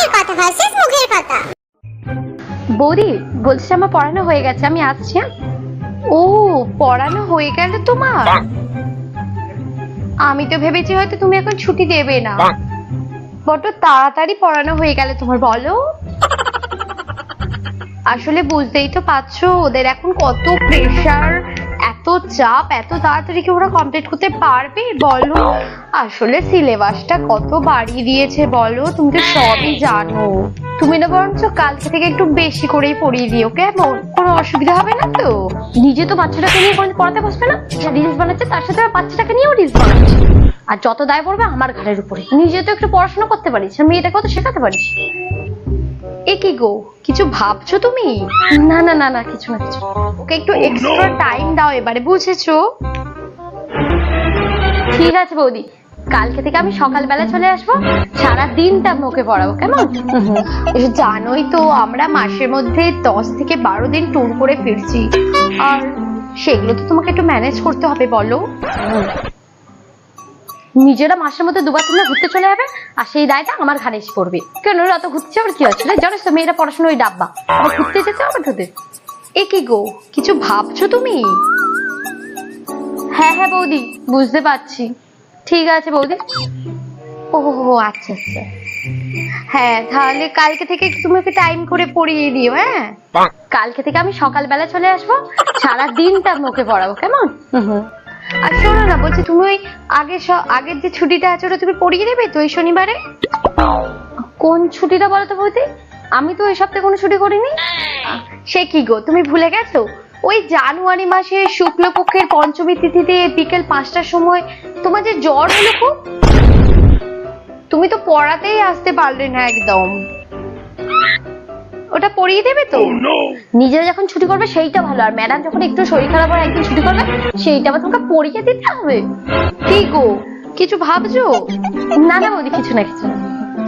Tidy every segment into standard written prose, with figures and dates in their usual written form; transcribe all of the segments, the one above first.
কানের কথা ভার্সেস মুখের কথা। বৌদি বলছি আমার পড়ানো হয়ে গেছে, আমি আসছি। ও পড়ানো হয়ে গেল তোমার? আমি তো ভেবেছি হয়তো তুমি এখন ছুটি দেবে না। বড্ড তাড়াতাড়ি পড়ানো হয়ে গেল তোমার, বলো। আসলে বুঝতেই তো পারছো ওদের এখন কত প্রেশার, এত চাপ, এত তাড়াতাড়ি কি ওরা কমপ্লিট করতে পারবে বলো? আসলে সিলেবাসটা কত বাড়িয়ে দিয়েছে বলো, তুমি তো সবই জানো। তুমি না বরঞ্চ কালকে থেকে একটু বেশি করেই পড়িয়ে দিও, কেমন? কোনো অসুবিধা হবে না তো? নিজে তো বাচ্চাটাকে নিয়ে কোনো পড়াতে বসবে না, রিলস বানাচ্ছে, তার সাথে বাচ্চাটাকে নিয়েও রিলস বানাচ্ছে। আর যত দায় পড়বে আমার ঘাড়ের উপরে। নিজে তো একটু পড়াশোনা করতে পারিস, মেয়েটাকেও তো শেখাতে পারিস। এ কি গো, কিছু ভাবছো তুমি? না না না না, কিছু না কিছু। ওকে একটু এক্সট্রা টাইম দাও এবারে, বুঝেছো? ঠিক আছে বৌদি, কালকে থেকে আমি সকালবেলা চলে আসবো, সারা দিনটা ওকে পড়াবো, কেমন? জানোই তো আমরা মাসের মধ্যে 10 থেকে 12 দিন ট্যুর করে ফিরছি, আর সেগুলো তো তোমাকে একটু ম্যানেজ করতে হবে বলো। নিজেরা মাসের মধ্যে 2-3 ঘুরতে চলে যাবে, আর সেই দায়টা আমার ঘাড়ে এসে পড়বে। কেন অত ঘুরতে আবার কি হচ্ছে? জানিস তো মেয়েরা পড়াশোনা ওই ডাব্বা, আবার ঘুরতে যেতে হবে তোদের। এ কি গো, কিছু ভাবছো তুমি? হ্যাঁ হ্যাঁ বৌদি, বুঝতে পারছি। ঠিক আছে বৌদি। ও আচ্ছা আচ্ছা, হ্যাঁ তাহলে কালকে থেকে তুমি ওকে টাইম করে পড়িয়ে দিও। হ্যাঁ কালকে থেকে আমি সকালবেলা চলে আসবো, সারা দিনটা ওকে পড়াবো, কেমন? আর শোনো না, বলছি তুমি ওই আগের যে ছুটিটা আছে ওটা তুমি পড়িয়ে দেবে তো এই শনিবারে? কোন ছুটিটা বলো তো বৌদি? আমি তো এই সপ্তাহে কোনো ছুটি করিনি। সে কি গো, তুমি ভুলে গেছো? ওই জানুয়ারি মাসে শুক্লপক্ষের পঞ্চমী তিথিতে বিকেল 5টার সময় তোমার যে জ্বর হলো খুব, তুমি তো পড়াতেই আসতে পারলে না একদম। ওটা পড়িয়ে দেবে তো? নিজেরা যখন ছুটি করবে সেইটা ভালো, আর ম্যাডাম যখন একটু শরীর খারাপ হয় একদিন ছুটি করবে, সেইটা আবার তোমাকে পড়িয়ে দিতে হবে। কি গো, কিছু ভাবছো? না না বৌদি, কিছু না কিছু।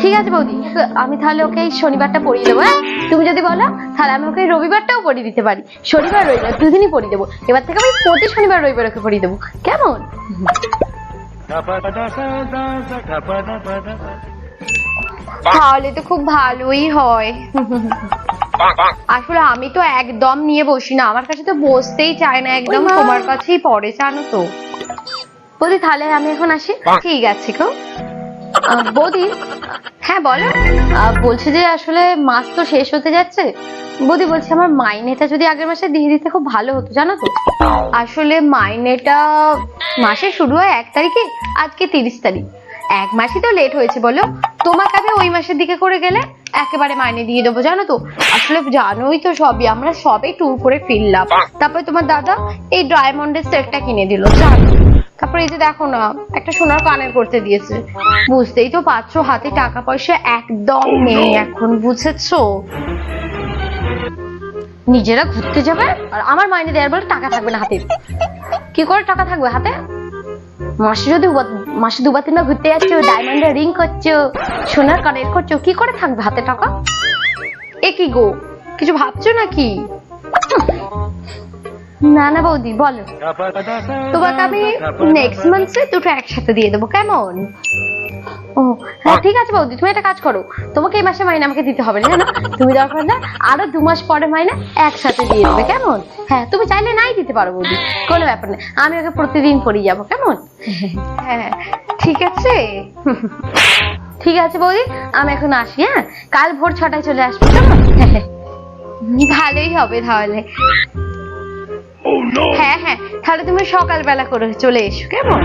ঠিক আছে বৌদি, আমি তাহলে ওকে শনিবারটা পড়িয়ে দেবো। হ্যাঁ তুমি যদি বলো তাহলে আমি ওকে রবিবারটাও পড়িয়ে দিতে পারি, শনিবার রবিবার দুদিনই পড়িয়ে দেবো। এবার থেকে আমি প্রতি শনিবার রবিবার ওকে পড়িয়ে দেবো, কেমন? তাহলে তো খুব ভালোই হয়। আসলে আমি তো একদম নিয়ে বসি না, আমার কাছে তো বসতেই চায় না, একদম তোমার কাছেই পড়ে, জানো তো। বৌদি তাহলে আমি এখন আসি। ঠিক আছে গো বৌদি। হ্যাঁ বলো। বলছি যে আসলে মাস তো শেষ হতে যাচ্ছে বৌদি, বলছি আমার মাইনেটা যদি আগের মাসে দিয়ে দিতে খুব ভালো হতো, জানো তো। আসলে মাইনেটা মাসে শুরু হয় 1 তারিখে, আজকে 30 তারিখ, 1 মাসই তো লেট হয়েছে বলো। তোমাকে আমি ওই মাসের দিকে করে গেলে একেবারে মাইনে দিয়ে দেবো, জানো তো। আসলে জানোই তো সবই, আমরা সবে ট্যুর করে ফিরলাম, তারপরে তোমার দাদা এই ডায়মন্ডের সেটটা কিনে দিল, জানো। তারপরে এই যে দেখো না, একটা সোনার কানের করতে দিয়েছে। বুঝতেই তো পারছো হাতে টাকা পয়সা একদম নেই এখন, বুঝেছো। নিজেরা ঘুরতে যাবে আর আমার মাইনে দেওয়ার বলে টাকা থাকবে না হাতে। কি করে টাকা থাকবে হাতে? মাসে 2-3 ঘুরতে যাচ্ছ, ডায়মন্ডের রিং করছো, সোনার কানের করছো, কি করে থাকবে হাতে টাকা? এ কি গো, কিছু ভাবছো নাকি? না না বৌদি বলো, তোমাকে আমি নেক্সট মান্থে দুটো একসাথে দিয়ে দেবো, কেমন? ও হ্যাঁ ঠিক আছে বৌদি, তুমি একটা কাজ করো, তোমাকে এই মাসে মাইনে আমাকে দিতে হবে না, জানো। তুমি দরকার না আরো 2 মাস পরে মাইনে একসাথে দিয়ে দেবে, কেমন? হ্যাঁ তুমি চাইলে নাই দিতে পারো বৌদি, কোনো ব্যাপার নেই, আমি ওকে প্রতিদিন পড়িয়ে যাবো, কেমন? হ্যাঁ ঠিক আছে। ঠিক আছে বৌদি, আমি এখন আসি। হ্যাঁ কাল ভোর 6টায় চলে আসবো, কেমন? ভালোই হবে তাহলে। হ্যাঁ হ্যাঁ তাহলে তুমি সকালবেলা করে চলে এসো, কেমন?